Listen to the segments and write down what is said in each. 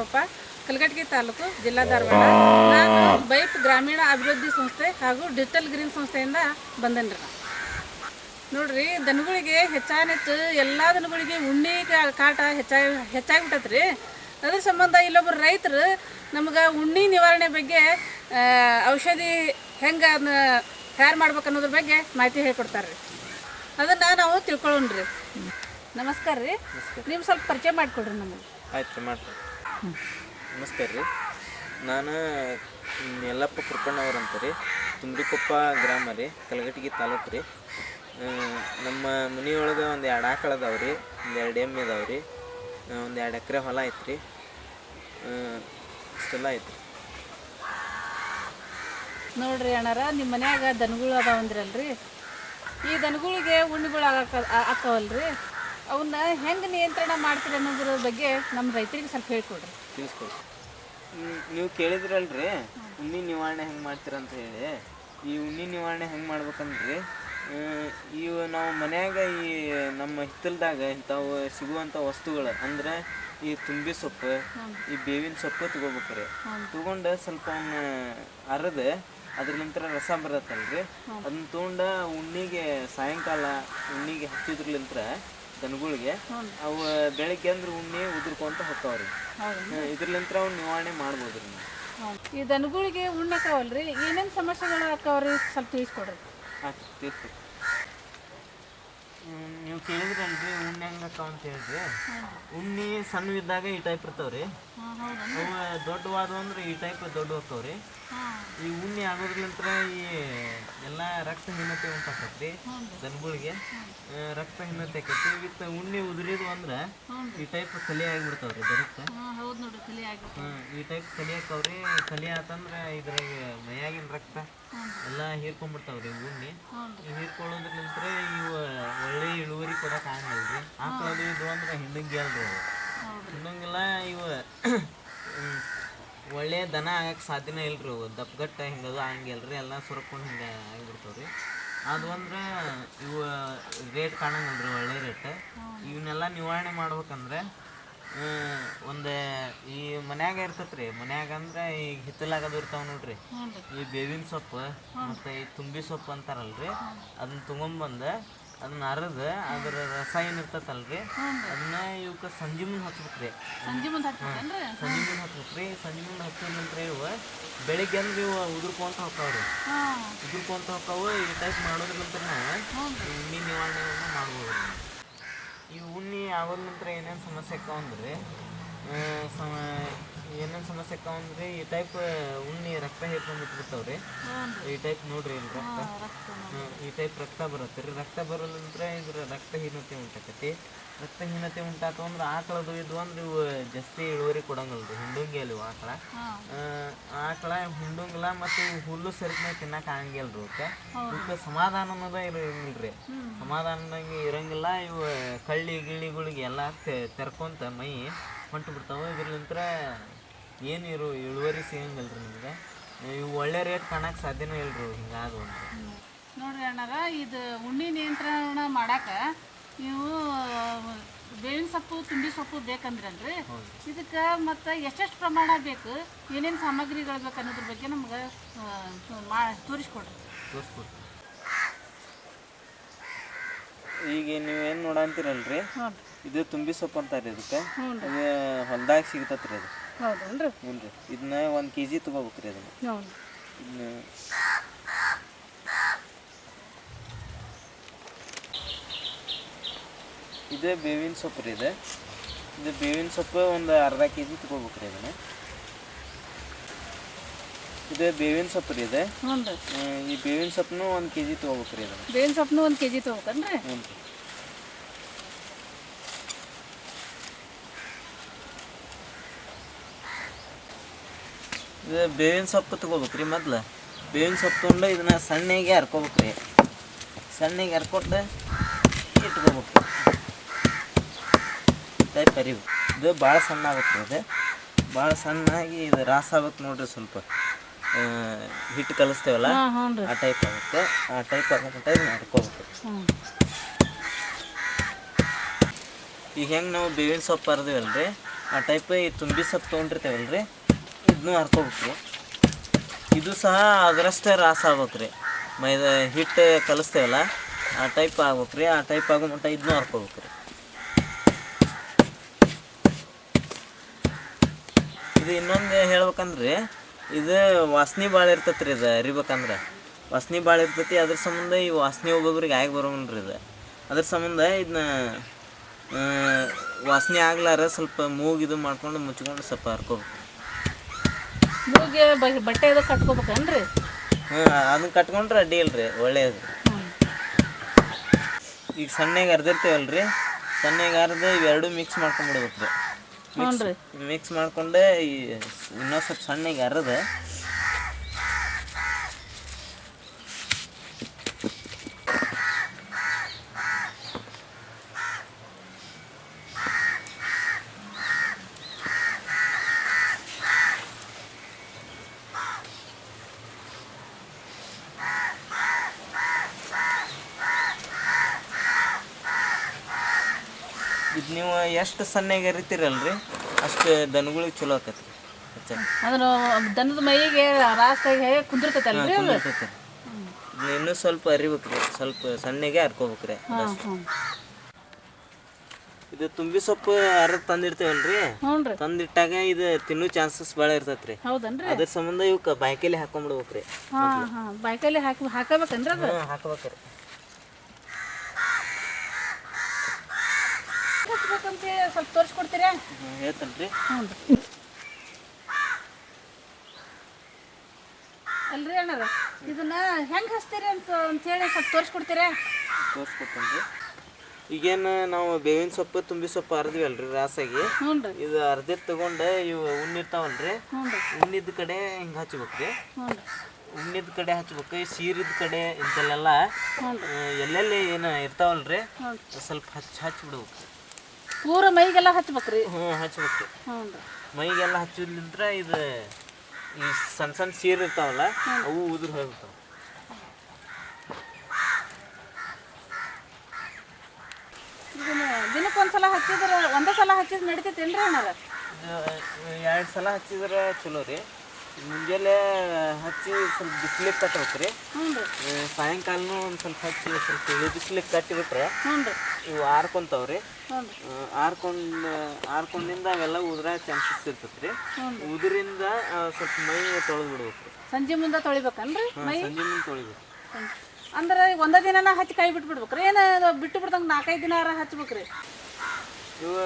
ತುಂಬಿಕೊಪ್ಪ, ಕಲಘಟಗಿ ತಾಲೂಕು, ಜಿಲ್ಲಾ ಧಾರವಾಡ. ನಾನು ಬೈಪ್ ಗ್ರಾಮೀಣ ಅಭಿವೃದ್ಧಿ ಸಂಸ್ಥೆ ಹಾಗೂ ಡಿಜಿಟಲ್ ಗ್ರೀನ್ ಸಂಸ್ಥೆಯಿಂದ ಬಂದೇನ್ರಿ. ನೋಡ್ರಿ, ದನಗಳಿಗೆ ಹೆಚ್ಚಾನೆಚ್ಚು ಎಲ್ಲ ದನಗಳಿಗೆ ಉಣ್ಣಿ ಕಾಟ ಹೆಚ್ಚಾಗಿಬಿಟ್ಟತ್ರಿ. ಅದ್ರ ಸಂಬಂಧ ಇಲ್ಲೊಬ್ಬರು ರೈತರು ನಮ್ಗೆ ಉಣ್ಣಿ ನಿವಾರಣೆ ಬಗ್ಗೆ ಔಷಧಿ ಹೆಂಗೆ ಅದನ್ನ ತಯಾರು ಮಾಡ್ಬೇಕು ಅನ್ನೋದ್ರ ಬಗ್ಗೆ ಮಾಹಿತಿ ಹೇಳ್ಕೊಡ್ತಾರೆ ರೀ. ಅದನ್ನು ನಾವು ತಿಳ್ಕೊಳ್ಳೋಣ್ರಿ. ನಮಸ್ಕಾರ ರೀ. ನೀವು ಸ್ವಲ್ಪ ಪರಿಚಯ ಮಾಡಿಕೊಡ್ರಿ ನಮಗೆ. ಆಯ್ತು ರೀ, ಮಾಡ್ರಿ. ನಮಸ್ಕಾರ ರೀ. ನಾನು ಯಲ್ಲಪ್ಪ ಕುರ್ಕಣ್ಣವ್ರು ಅಂತ ರೀ, ತುಂಬಿಕೊಪ್ಪ ಗ್ರಾಮ ರೀ, ಕಲಘಟಗಿ ತಾಲೂಕು ರೀ. ನಮ್ಮ ಮನೆಯೊಳಗೆ ಒಂದು 2 ಆಕಳು ಅದಾವೆ ರೀ, ಒಂದು 2 ಎಮ್ಮೆ ಇದಾವೆ ರೀ, ಒಂದು 2 ಎಕರೆ ಹೊಲ ಐತೆ ರೀ. ಇಷ್ಟೆಲ್ಲ ಐತೆ ರೀ. ನೋಡ್ರಿ ಅಣ್ಣಾರ, ನಿಮ್ಮ ಮನ್ಯಾಗ ದನಗಳು ಅದಾವಂದ್ರಲ್ರಿ, ಈ ದನಗಳಿಗೆ ಉಣ್ಣಿಗಳು ಆಕ್ಕವಲ್ರಿ, ಅವನ್ನ ಹೆಂಗೆ ನಿಯಂತ್ರಣ ಮಾಡ್ತೀರಿ ಅನ್ನೋದ್ರ ಬಗ್ಗೆ ನಮ್ಮ ರೈತರಿಗೆ ಸ್ವಲ್ಪ ಹೇಳ್ಕೊಡ್ರಿ. ತಿಳಿಸ್ಕೊಡ್ರಿ. ನೀವು ಕೇಳಿದ್ರಲ್ರಿ ಉಣ್ಣಿ ನಿವಾರಣೆ ಹೆಂಗೆ ಮಾಡ್ತೀರ ಅಂತ ಹೇಳಿ. ಈ ಉಣ್ಣಿ ನಿವಾರಣೆ ಹೆಂಗೆ ಮಾಡ್ಬೇಕಂದ್ರಿ, ಇವು ನಾವು ಮನ್ಯಾಗ ಈ ನಮ್ಮ ಹಿತ್ತಲದಾಗ ಇಂಥವು ಸಿಗುವಂಥ ವಸ್ತುಗಳು ಅಂದ್ರೆ ಈ ತುಂಬಿ ಸೊಪ್ಪು, ಈ ಬೇವಿನ ಸೊಪ್ಪು ತೊಗೋಬೇಕ್ರಿ. ತೊಗೊಂಡು ಸ್ವಲ್ಪ ಅವನ್ನ ಅರೆದು ಅದ್ರ ನಂತರ ರಸ ಬರತ್ತಲ್ರಿ, ಅದನ್ನ ತೊಗೊಂಡು ಉಣ್ಣಿಗೆ ಸಾಯಂಕಾಲ ಉಣ್ಣಿಗೆ ಹಚ್ಚಿದ್ರಲಿಂತ್ರ ದನಗಳಿಗೆ ಅವು ಬೆಳಗ್ಗೆ ಅಂದ್ರೆ ಉಣ್ಣಿ ಉದುರ್ಕೊಂತ ಹೋಗ್ತಾವ್ರಿ. ಇದ್ರಲಿಂತ್ರ ಅವ್ನು ನಿವಾರಣೆ ಮಾಡ್ಬೋದ್ರಿ. ಈ ದನಗಳಿಗೆ ಉಣ್ಣಾಕವಲ್ರಿ, ಏನೇನು ಸಮಸ್ಯೆಗಳು ಆಕ್ಕವ್ರಿ ಸ್ವಲ್ಪ ತಿಳಿಸ್ಕೊಡ್ರಿ. ಆಯ್ತು, ತಿಳಿಸ್ಕೊಡ್ರಿ. ನೀವು ಕೇಳಿದ್ರಲ್ರಿ ಉಣ್ಣೆ ಹೆಂಗೆ ಆಕಾವ ಅಂತ ಹೇಳ್ರಿ. ಉಣ್ಣಿ ಸಣ್ಣವಿದ್ದಾಗ ಈ ಟೈಪ್ ಇರ್ತಾವ್ರಿ, ಅವು ದೊಡ್ಡವಾದವು ಅಂದ್ರೆ ಈ ಟೈಪ್ ದೊಡ್ಡ ಹೋಗ್ತಾವ್ರಿ. ಈ ಉಣ್ಣಿ ಆಗೋದ್ರಲಿಂತ್ರ ಈ ಎಲ್ಲ ರಕ್ತಹೀನತೆ ಉಂಟಾಕತ್ರಿ ದನಗಳಿಗೆ. ರಕ್ತಹೀನತೆ ಆಕೈತಿ. ವಿತ್ ಉಣ್ಣಿ ಉದುರಿದ್ವು ಅಂದ್ರೆ ಈ ಟೈಪ್ ಕಲಿ ಆಗಿಬಿಡ್ತಾವ್ರಿ ದನಕ್ಕೆ. ಈ ಟೈಪ್ ಕಲಿ ಹಾಕವ್ರಿ. ಕಲಿ ಆತಂದ್ರೆ ಇದ್ರಾಗ ಮೈಯಾಗಿನ ರಕ್ತ ಎಲ್ಲ ಹೀರ್ಕೊಂಡ್ಬಿಡ್ತಾವ್ರಿ ಉಣ್ಣಿ. ಹೀರ್ಕೊಳ್ಳೋದ್ರಲಿಂತ್ರ ಇವು ಒಳ್ಳೆ ಇಳುವರಿ ಕೊಡಕ್ಕೆ ಆಗಲ್ರಿ. ಆಕಳದು ಇದು ಅಂದ್ರೆ ಹಿಂಡಂಗಿ ಅಲ್ರಿ, ಹಿಂಡಂಗಿಲ್ಲ. ಇವು ಒಳ್ಳೆ ದನ ಆಗಕ್ಕೆ ಸಾಧ್ಯನೇ ಇಲ್ರಿ. ಅವು ದಪ್ಪಗಟ್ಟ ಹಿಂಗದು ಆಗಂಗಿಲ್ರಿ, ಎಲ್ಲ ಸುರಕೊಂಡು ಹಿಂಗೆ ಆಗಿಬಿಡ್ತಾವ್ರಿ. ಅದು ಅಂದ್ರೆ ಇವು ರೇಟ್ ಕಾಣಂಗಿಲ್ರಿ, ಒಳ್ಳೆ ರೇಟ್. ಇವನ್ನೆಲ್ಲ ನಿವಾರಣೆ ಮಾಡ್ಬೇಕಂದ್ರೆ ಒಂದು ಈ ಮನ್ಯಾಗ ಇರ್ತೈತ್ರಿ. ಮನ್ಯಾಗ ಅಂದ್ರೆ ಈಗ ಹಿತ್ತಲಾಗದು ಇರ್ತಾವ ನೋಡ್ರಿ, ಈ ಬೇವಿನ ಸೊಪ್ಪು ಮತ್ತು ಈ ತುಂಬಿ ಸೊಪ್ಪು ಅಂತಾರಲ್ರಿ, ಅದನ್ನ ತೊಗೊಂಬಂದು ಅದನ್ನ ಅರೆದು ಅದ್ರ ರಸ ಏನಿರ್ತೈತಲ್ರಿ ಅದನ್ನ ಇವಕ್ಕೆ ಸಂಜೆ ಮುಂದೆ ಹಚ್ಬೇಕ್ರಿ. ಸಂಜೆ ಮುಂದೆ ಹಚ್ಬೇಕ್ರಿ. ಸಂಜೆ ಮುಂದೆ ಹಚ್ಚಿದ ನಂತರ ಇವು ಬೆಳಿಗ್ಗೆ ಅಂದ್ರೆ ಇವು ಉದುರ್ಕೊಂತ ಹೋಗ್ತಾವ್ರಿ. ಉದುರ್ಕೊಂತ ಹೋಗ್ತಾವು. ಈ ಟೈಪ್ ಮಾಡೋದ್ರಂತ ನಾವು ಉಣ್ಣಿ ನಿವಾರಣೆಯನ್ನು ಮಾಡ್ಬೋದು. ಈ ಉಣ್ಣಿ ಆಗೋದ ನಂತರ ಏನೇನು ಸಮಸ್ಯೆ ಆಕ್ಕಾವಂದ್ರಿ, ಏನೇನು ಸಮಸ್ಯೆ ಆಕ್ಕಾವಂದ್ರಿ, ಈ ಟೈಪ್ ಉಣ್ಣಿ ರಕ್ತ ಹೀರ್ಕೊಂಡ್ಬಿಟ್ಬಿಡ್ತಾವ್ರಿ. ಈ ಟೈಪ್ ನೋಡ್ರಿ, ಇಲ್ಲಿ ರಕ್ತ ಈ ಟೈಪ್ ರಕ್ತ ಬರುತ್ತೆ ರೀ. ರಕ್ತ ಬರೋದಂದ್ರೆ ಇದ್ರ ರಕ್ತಹೀನತೆ ಉಂಟಾಕತಿ. ರಕ್ತಹೀನತೆ ಉಂಟಾತು ಅಂದ್ರೆ ಆಕಳದು ಇದು ಅಂದ್ರೆ ಇವು ಜಾಸ್ತಿ ಇಳುವರಿ ಕೊಡಂಗಲ್ರಿ. ಹಿಂಡಂಗಿ ಅಲ್ಲಿ ಆಕಳ ಹಿಂಡಂಗಿಲ್ಲ. ಮತ್ತು ಹುಲ್ಲು ಸರಿದ್ಮೇಲೆ ತಿನ್ನಕ್ಕೆ ಆಗಂಗಿಲ್ರಿ. ಇವಕ್ಕೆ ಸಮಾಧಾನ ಅನ್ನೋದೇ ಇರಂಗಿಲ್ರಿ. ಸಮಾಧಾನದಂಗೆ ಇರಂಗಿಲ್ಲ. ಇವು ಗಿಳಿಗಳಿಗೆ ಎಲ್ಲ ತೆರ್ಕೊಂತ ಮೈ ಹೊಂಟು ಬಿಡ್ತಾವೆ. ಇದ್ರಲಿಂತ್ರ ಏನು ಇಳುವರಿ ಸಿಗಂಗಿಲ್ರಿ ನಿಮ್ಗೆ. ಇವು ಒಳ್ಳೆ ರೇಟ್ ಕಾಣಕ್ಕೆ ಸಾಧ್ಯನೇ ಇಲ್ರಿ ಹಿಂಗಾದವು ಅಂತ. ನೋಡ್ರಿ ಅಣ್ಣಾರ, ಇದು ಉಣ್ಣಿ ನಿಯಂತ್ರಣ ಮಾಡಕ್ಕೆ ನೀವು ಬೇವಿನ ಸೊಪ್ಪು, ತುಂಬಿ ಸೊಪ್ಪು ಬೇಕಂದ್ರಲ್ರಿ, ಇದಕ್ಕೆ ಮತ್ತು ಎಷ್ಟೆಷ್ಟು ಪ್ರಮಾಣ ಬೇಕು, ಏನೇನು ಸಾಮಗ್ರಿಗಳು ಬೇಕು ಅನ್ನೋದ್ರ ಬಗ್ಗೆ ನಮ್ಗೆ ತೋರಿಸ್ಕೊಡ್ರಿ. ಈಗ ನೀವೇನು ನೋಡಂತೀರಲ್ರಿ, ಇದು ತುಂಬಿ ಸೊಪ್ಪು ಅಂತಾರೆ ಇದಕ್ಕೆ. ಅದು ಹೊಲ್ದಾಗ ಸಿಗ್ತತ್ರಿ ಅದು. ಹೌದನ್ರಿ? ಹ್ಞೂ ರೀ. ಇದನ್ನ 1 kg ತೊಗೋಬೇಕ್ರಿ. ಅದನ್ನು ಇದು ಬೇವಿನ ಸೊಪ್ಪು ರೀ. ಇದು ಬೇವಿನ ಸೊಪ್ಪು ಒಂದು ಅರ್ಧ kg ತೊಗೋಬೇಕ್ರಿ. ಅದನ್ನು ಇದು ಬೇವಿನ ಸೊಪ್ಪು ರೀ. ಈ ಬೇವಿನ ಸೊಪ್ಪನ್ನು 1 kg ತೊಗೋಬೇಕ್ರಿ. ಅದನ್ನು ಬೇವಿನ ಸೊಪ್ಪನ್ನು 1 kg ತೊಗೋಬೇಕನ್ರಿ? ಹ್ಞೂ ರೀ. ಇದು ಬೇವಿನ ಸೊಪ್ಪು ತೊಗೋಬೇಕ್ರಿ. ಮೊದ್ಲು ಬೇವಿನ ಸೊಪ್ಪು ತೊಗೊಂಡು ಇದನ್ನ ಸಣ್ಣಗೆ ಹರ್ಕೋಬೇಕ್ರಿ. ಸಣ್ಣಗೆ ಹರ್ಕೊಟ್ಟು ಇಟ್ಕೋಬೇಕು. ಟೈಪ್ ಕರಿಬೇಕು. ಇದು ಭಾಳ ಸಣ್ಣ ಆಗುತ್ತೆ. ಇದು ಭಾಳ ಸಣ್ಣಾಗಿ ಇದು ರಾಸ ಆಗ್ಬೇಕು ನೋಡ್ರಿ. ಸ್ವಲ್ಪ ಹಿಟ್ಟು ಕಲಿಸ್ತೇವಲ್ಲ ಆ ಟೈಪ್ ಆಗುತ್ತೆ. ಆ ಟೈಪ್ ಆಗಂತ ಇದನ್ನ ಹರ್ಕೋಬೇಕು. ಈಗ ಹೆಂಗೆ ನಾವು ಬೇವಿನ ಸೊಪ್ಪು ಅರ್ದಿವಲ್ರಿ, ಆ ಟೈಪ್ ಈ ತುಂಬಿ ಸೊಪ್ಪು ತೊಗೊಂಡಿರ್ತೇವಲ್ಲ ರೀ ಇದನ್ನೂ ಹರ್ಕೋಬೇಕ್ರಿ. ಇದು ಸಹ ಅದರಷ್ಟೇ ರಾಸ ಆಗ್ಬೇಕ್ರಿ. ಮೈದಾ ಹಿಟ್ಟು ಕಲಿಸ್ತೇವಲ್ಲ ಆ ಟೈಪ್ ಆಗ್ಬೇಕ್ರಿ. ಆ ಟೈಪ್ ಆಗೋ ಮಟ್ಟ ಇದನ್ನೂ ಹರ್ಕೋಬೇಕ್ರಿ. ಇದು ಇನ್ನೊಂದು ಹೇಳ್ಬೇಕಂದ್ರೆ ಇದು ವಾಸನೆ ಭಾಳ ಇರ್ತೈತೆ ರೀ. ಇದು ಅರಿಬೇಕಂದ್ರೆ ವಾಸನೆ ಭಾಳ ಇರ್ತೈತಿ. ಅದ್ರ ಸಂಬಂಧ ಈ ವಾಸನೆ ಒಬ್ಬೊಬ್ರಿಗೆ ಆಗಿ ಬರೋಂಗಿಲ್ಲ ರೀ. ಇದು ಅದ್ರ ಸಂಬಂಧ ಇದನ್ನ ವಾಸನೆ ಆಗ್ಲಾರ ಸ್ವಲ್ಪ ಮೂಗು ಮಾಡ್ಕೊಂಡು ಮುಚ್ಕೊಂಡು ಸ್ವಲ್ಪ ಹರ್ಕೋಬೇಕು. ಮೂಗಿಗೆ ಬಟ್ಟೆ ಅದು ಕಟ್ಕೋಬೇಕೇನ್ರಿ? ಅದನ್ನ ಕಟ್ಕೊಂಡ್ರೆ ಅಡ್ಡಿ ಇಲ್ರಿ, ಒಳ್ಳೇದು. ಈಗ ಸಣ್ಣಗೆ ಅರ್ದಿರ್ತೇವಲ್ರಿ, ಸಣ್ಣಗೆ ಅರ್ದು ಇವೆರಡು ಮಿಕ್ಸ್ ಮಾಡ್ಕೊಂಡ್ಬಿಡ್ಬೇಕು ರೀ. ಮಿಕ್ಸ್ ಮಾಡ್ಕೊಂಡೆ ಇನ್ನೊಂದು ಸ್ವಲ್ಪ ಸಣ್ಣಗೆ ಅರ್ದು ಇದು ನೀವು ಎಷ್ಟು ಸಣ್ಣಗೆ ಅರಿತೀರಲ್ರಿ ಅಷ್ಟು ದನಗಳಿಗೆ ಚಲೋ ಆಕೈತಿ. ಅದನ್ನು ದನದ ಮೈಗೆ ರಾಸ್ತಾಗಿ ಕುಂದಿರ್ತೈತಲ್ರಿ. ಇನ್ನೂ ಸ್ವಲ್ಪ ಅರಿಬೇಕ್ರಿ, ಸ್ವಲ್ಪ ಸಣ್ಣಗೆ ಹರ್ಕೋಬೇಕ್ರಿ. ಇದು ತುಂಬಿ ಸೊಪ್ಪು ಅರ್ದು ತಂದಿರ್ತೇವಲ್ರಿ, ತಂದಿಟ್ಟಾಗ ಇದು ತಿನ್ನೋ ಚಾನ್ಸಸ್ ಭಾಳ ಇರ್ತೈತ್ರಿ. ಅದ್ರ ಸಂಬಂಧ ಇವಕ್ಕೆ ಬಾಯ್ಕಲ್ಲಿ ಹಾಕೊಂಡ್ಬಿಡ್ಬೇಕ್ರಿ. ಬಾಯ್ಕಲ್ಲಿ ಹಾಕಬೇಕನ್ರಿ? ಅದು ಹಾಕ್ಬೇಕ್ರಿ. ಸ್ವಲ್ಪ ತೋರಿಸ್ಕೊಡ್ತೀರಾ? ಹೇಳ್ತೇನ್ರಿ. ಅಲ್ರಿ ಅಣ್ಣಾರ, ಇದನ್ನ ಹೆಂಗೆ ಹಚ್ತೀರಿ ಅಂತೇಳಿ ಸ್ವಲ್ಪ ತೋರಿಸ್ಕೊಡ್ತೀರಾ? ತೋರಿಸ್ಕೊಡ್ತೇನ್ರಿ. ಈಗೇನು ನಾವು ಬೇವಿನ ಸೊಪ್ಪು ತುಂಬಿ ಸೊಪ್ಪು ಅರ್ದಿವಲ್ರಿ ರಾಸಾಗಿ, ಇದು ಅರ್ದಿದ್ದು ತಗೊಂಡು ಇವು ಉಣ್ಣಿರ್ತಾವಲ್ರಿ, ಉಣ್ಣಿದ ಕಡೆ ಹಿಂಗೆ ಹಚ್ಬೇಕ್ರಿ. ಉಣ್ಣಿದ ಕಡೆ ಹಚ್ಬೇಕು. ಸೀರಿದ ಕಡೆ ಇಂಥಲ್ಲೆಲ್ಲ ಎಲ್ಲೆಲ್ಲಿ ಏನು ಇರ್ತಾವಲ್ರಿ ಸ್ವಲ್ಪ ಹಚ್ಬಿಡ್ಬೇಕು. ಪೂರ ಮೈಗೆಲ್ಲ ಹಚ್ಬೇಕ್ರಿ? ಹಚ್ಬೇಕ್ರಿ. ಮೈಗೆಲ್ಲ ಹಚ್ಚಿದ್ಲಿಂತ್ರ ಇದು ಈ ಸಣ್ಣ ಸಣ್ಣ ಸೀರೆ ಇರ್ತಾವಲ್ಲ ಅವು ಉದುರು ಹೋಗ್ತಾವ. ದಿನಕ್ಕೊಂದ್ಸಲ ಹಚ್ಚಿದ್ರೆ ಒಂದೇ ಸಲ ಹಚ್ಚಿದ್ರೆ ನಡಿತೈತಿಲ್ರಿ ಅಣ್ಣಾರ? 2 ಸಲ ಹಚ್ಚಿದ್ರೆ ಚಲೋ ರೀ. ಮುಂಜಾನೆ ಹಚ್ಚಿ ಸ್ವಲ್ಪ ಬಿಸಿಲಿಗೆ ಕಟ್ಬೇಕ್ರಿ. ಸಾಯಂಕಾಲನೂ ಒಂದು ಸ್ವಲ್ಪ ಹಚ್ಚಿ ಸ್ವಲ್ಪ ಬಿಸಿಲಿಗೆ ಕಟ್ಟಿಬಿಟ್ರೆ ಇವು ಆರ್ಕೊಂತಾವ್ರಿ. ಆರ್ಕೊಂಡಿಂದ ಅವೆಲ್ಲ ಉದುರ ಚಾನ್ಸಸ್ ಇರ್ತೈತ್ರಿ. ಉದುರಿಂದ ಸ್ವಲ್ಪ ಮೈ ತೊಳೆದು ಬಿಡ್ಬೇಕ್ರಿ. ಸಂಜೆ ಮುಂದೆ ತೊಳಿಬೇಕನ್ರಿ ಮೈ? ಸಂಜೆ ಮುಂದೆ ತೊಳಿಬೇಕು. ಅಂದ್ರೆ ಒಂದೇ ದಿನ ಹಚ್ಚಿ ಕೈ ಬಿಟ್ಬಿಡ್ಬೇಕ್ರಿ? ಏನು ಬಿಟ್ಟು ಬಿಡ್ದಂಗೆ 4-5 ದಿನ ಹಚ್ಬೇಕ್ರಿ? ಇವು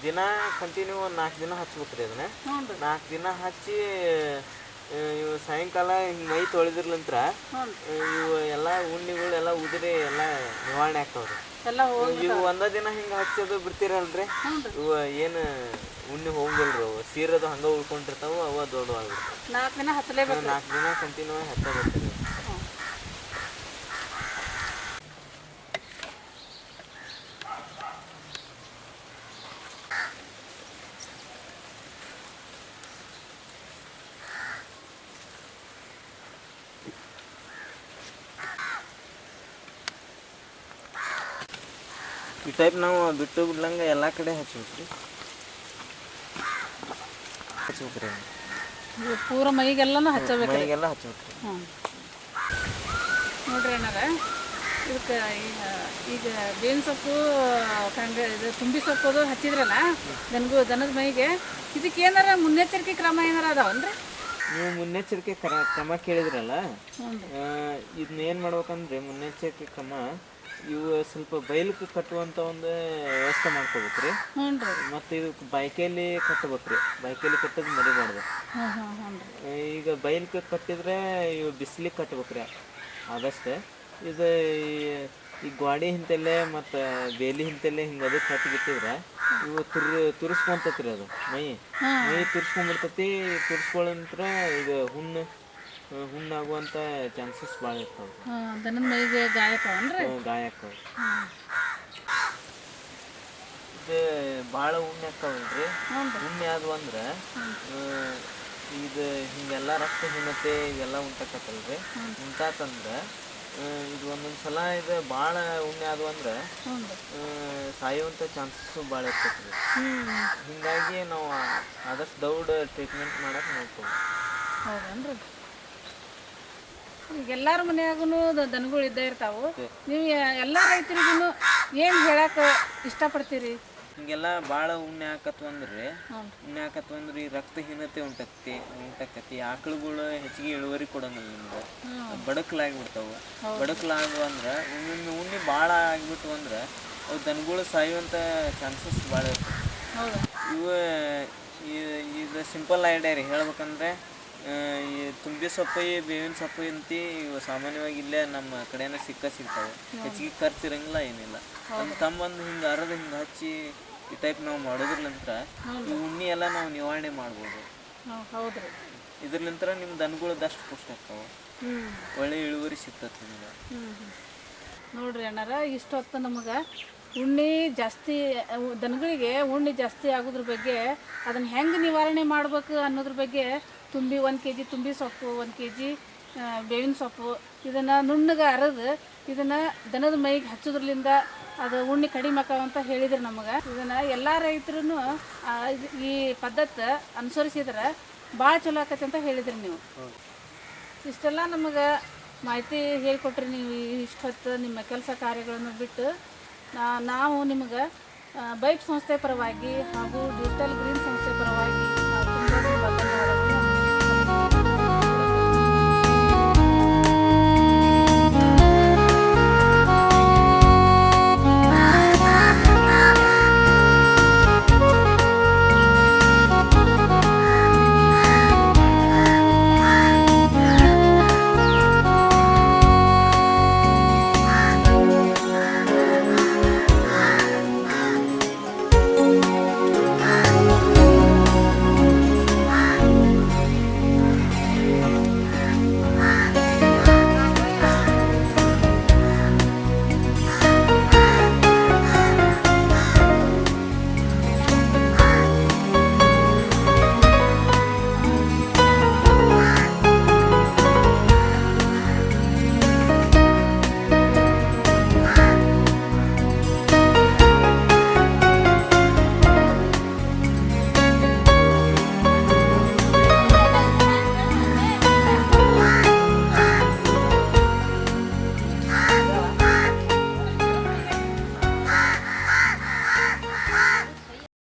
ದಿನ ಕಂಟಿನ್ಯೂ 4 ದಿನ ಹಚ್ಬೇಕ್ರಿ. ಅದನ್ನ 4 ದಿನ ಹಚ್ಚಿ ಇವು ಸಾಯಂಕಾಲ ಹಿಂಗೆ ಮೈ ತೊಳೆದಿರ್ಲಂತ್ರ ಇವು ಎಲ್ಲ ಉಣ್ಣಿಗಳೆಲ್ಲ ಉದುರಿ ಎಲ್ಲ ನಿವಾರಣೆ ಆಗ್ತಾವ್ರಿ. ಇವು ಒಂದೇ ದಿನ ಹಿಂಗೆ ಹಚ್ಚೋದು ಬಿಡ್ತೀರಲ್ರಿ, ಇವು ಏನು ಉಣ್ಣಿ ಹೋಗಲ್ರಿ. ಅವು ಸೀರದು ಹಂಗೆ ಉಳ್ಕೊಂಡಿರ್ತಾವ, ಅವ ದೊಡ್ಡ ಆಗ್ಬಿಡ್ತಾವ. 4 ದಿನ ಹಚ್ಚಲೇಬೇಕು. 4 ದಿನ ಕಂಟಿನ್ಯೂ ಹಚ್ಚಬೇಕ್ರಿ. ಈ ಟೈಪ್ ನಾವು ಬಿಟ್ಟು ಬಿಡ್ಲಂಗೆ ಎಲ್ಲ ಕಡೆ ಹಚ್ಬೇಕ್ರಿ. ಪೂರ ಮೈಗೆಲ್ಲನೂ ಹಚ್ಚಬೇಕು. ಮೈಗೆಲ್ಲ ಹಚ್ಬೇಕ್ರಿ. ನೋಡ್ರಿ ಅಣ್ಣಾರ, ಇದಕ್ಕೆ ಈಗ ಬೇವಿನ ಸೊಪ್ಪು ಇದು ತುಂಬಿ ಸೊಪ್ಪು ಅದು ಹಚ್ಚಿದ್ರಲ್ಲ ದನದ ಮೈಗೆ, ಇದಕ್ಕೆ ಏನಾರ ಮುನ್ನೆಚ್ಚರಿಕೆ ಕ್ರಮ ಏನಾರ ಅದಾವನ್ರಿ? ನೀವು ಮುನ್ನೆಚ್ಚರಿಕೆ ಕ್ರಮ ಕೇಳಿದ್ರಲ್ಲ, ಇದನ್ನ ಏನು ಮಾಡ್ಬೇಕಂದ್ರೆ ಮುನ್ನೆಚ್ಚರಿಕೆ ಕ್ರಮ ಇವು ಸ್ವಲ್ಪ ಬೈಲಕ್ಕೆ ಕಟ್ಟುವಂಥ ಒಂದು ವ್ಯವಸ್ಥೆ ಮಾಡ್ಕೋಬೇಕ್ರಿ. ಮತ್ತು ಇದಕ್ಕೆ ಬೈಕಲ್ಲಿ ಕಟ್ಟಬೇಕ್ರಿ. ಬೈಕಲ್ಲಿ ಕಟ್ಟೋದು ಮರಿಬಾರ್ದು. ಈಗ ಬೈಲ್ಗೆ ಕಟ್ಟಿದ್ರೆ ಇವು ಬಿಸಿಲಿಗೆ ಕಟ್ಟಬೇಕ್ರಿ ಆದಷ್ಟು. ಇದು ಈ ಗಾಡಿ ಹಿಂತೆಲ್ಲೇ ಮತ್ತು ಬೇಲಿ ಹಿಂತೆಲ್ಲೇ ಹಿಂಗೆ ಅದಕ್ಕೆ ಕಟ್ಟಿಬಿಟ್ಟಿದ್ರೆ ಇವು ತುರಿಸ್ಕೊಂತತ್ರಿ. ಅದು ಮೈ ತುರಿಸ್ಕೊಂಡ್ಬಿಡ್ತೈತಿ. ತುರಿಸ್ಕೊಳ್ಳಂತ್ರ ಈಗ ಹುಣ್ಣಾಗುವಂಥ ಚಾನ್ಸಸ್ ಭಾಳ ಇರ್ತಾವೆ. ದನದ ಮೈಗೆ ಗಾಯ ಆಕ್ಕವ್ರಿ. ಇದು ಭಾಳ ಉಣ್ಣೆ ಆಕ್ಕವಲ್ರಿ. ಉಣ್ಣೆ ಆದ್ವು ಅಂದ್ರೆ ಇದು ಹಿಂಗೆಲ್ಲ ರಕ್ತ ಹೀನತೆ ಇವೆಲ್ಲ ಉಂಟಾಕತ್ತಲ್ರಿ. ಉಂಟಾತಂದ್ರೆ ಇದು ಒಂದೊಂದು ಸಲ ಇದು ಭಾಳ ಉಣ್ಣೆ ಅದು ಅಂದ್ರೆ ಹ್ಞೂ ರೀ. ಸಾಯುವಂಥ ಚಾನ್ಸಸ್ಸು ಭಾಳ ಇರ್ತೈತೆ ರೀ. ಹೀಗಾಗಿ ನಾವು ಆದಷ್ಟು ದೌಡ್ ಟ್ರೀಟ್ಮೆಂಟ್ ಮಾಡಕ್ಕೆ ನೋಡ್ತೀವಿ. ಹೌದೇನ್ರಿ? ಈಗ ಎಲ್ಲಾರ ಮನ್ಯಾಗೂ ದನಗಳು ಇದ್ದೇ ಇರ್ತಾವು. ನೀವು ಎಲ್ಲ ರೈತರಿಗೂ ಏನು ಹೇಳಕ್ಕೆ ಇಷ್ಟಪಡ್ತೀರಿ? ಹಿಂಗೆಲ್ಲ ಭಾಳ ಉಣ್ಣೆ ಹಾಕತ್ವಂದ್ರೆ ಈ ರಕ್ತಹೀನತೆ ಉಂಟಾಕತಿ. ಆಕಳುಗಳು ಹೆಚ್ಚಿಗೆ ಇಳುವರಿ ಕೊಡಂಗಿಲ್ಲ ನಿಮ್ಗೆ, ಬಡಕಲಾಗಿಬಿಡ್ತಾವೆ. ಬಡಕಲಾಗು ಅಂದ್ರೆ ಒಮ್ಮೊಮ್ಮೆ ಉಣ್ಣೆ ಭಾಳ ಆಗಿಬಿಟ್ಟು ಅಂದ್ರೆ ಅವು ದನಗಳು ಸಾಯುವಂಥ ಚಾನ್ಸಸ್ ಭಾಳ ಇರ್ತವೆ. ಇದು ಸಿಂಪಲ್ ಐಡಿಯಾ ರೀ ಹೇಳ್ಬೇಕಂದ್ರೆ, ಈ ತುಂಬಿ ಸೊಪ್ಪು ಬೇವಿನ ಸೊಪ್ಪು ಅಂತಿ ಇವು ಸಾಮಾನ್ಯವಾಗಿ ಇಲ್ಲೇ ನಮ್ಮ ಕಡೆನ ಸಿಗ್ತಾವೆ. ಹೆಚ್ಚಿಗೆ ಖರ್ಚು ಇರಂಗಿಲ್ಲ, ಏನಿಲ್ಲ. ನಮ್ಮ ತಮ್ಮಂದು ಹಿಂಗೆ ಅರದ ಹಿಂಗೆ ಹಚ್ಚಿ ಈ ಟೈಪ್ ನಾವು ಮಾಡೋದ್ರಲಿಂತ್ರ ಈ ಉಣ್ಣಿ ಎಲ್ಲ ನಾವು ನಿವಾರಣೆ ಮಾಡ್ಬೋದು. ಹೌದ್ರಿ. ಇದ್ರಲಿಂತ್ರ ನಿಮ್ಮ ದನಗಳದಷ್ಟು ಪುಷ್ಟ ಆಗ್ತಾವೆ, ಒಳ್ಳೆ ಇಳುವರಿ ಸಿಗ್ತದೆ ನಿಮ್ಗೆ. ನೋಡ್ರಿ ಅಣ್ಣಾರ, ಇಷ್ಟೊತ್ತು ನಮಗೆ ಉಣ್ಣೆ ಜಾಸ್ತಿ, ದನಗಳಿಗೆ ಉಣ್ಣೆ ಜಾಸ್ತಿ ಆಗೋದ್ರ ಬಗ್ಗೆ, ಅದನ್ನು ಹೆಂಗೆ ನಿವಾರಣೆ ಮಾಡ್ಬೇಕು ಅನ್ನೋದ್ರ ಬಗ್ಗೆ 1 kg ತುಂಬಿ ಸೊಪ್ಪು, 1 kg ಬೇವಿನ ಸೊಪ್ಪು ಇದನ್ನು ನುಣ್ಣಗೆ ಅರೆದು ಇದನ್ನು ದನದ ಮೈಗೆ ಹಚ್ಚೋದ್ರಲಿಂದ ಅದು ಉಣ್ಣೆ ಕಡಿಮೆ ಆಕಾವಂತ ಹೇಳಿದ್ರು ನಮಗೆ. ಇದನ್ನು ಎಲ್ಲ ರೈತರು ಈ ಪದ್ಧತಿ ಅನುಸರಿಸಿದ್ರೆ ಭಾಳ ಚಲೋ ಆಕತಿ ಅಂತ ಹೇಳಿದ್ರಿ ನೀವು. ಇಷ್ಟೆಲ್ಲ ನಮಗೆ ಮಾಹಿತಿ ಹೇಳಿಕೊಟ್ರಿ ನೀವು. ಇಷ್ಟೊತ್ತು ನಿಮ್ಮ ಕೆಲಸ ಕಾರ್ಯಗಳನ್ನು ಬಿಟ್ಟು ನಾವು ನಿಮಗೆ ಬೈಪ್ ಸಂಸ್ಥೆ ಪರವಾಗಿ ಹಾಗೂ ಡಿಜಿಟಲ್ ಗ್ರೀನ್ ಸಂಸ್ಥೆ ಪರವಾಗಿ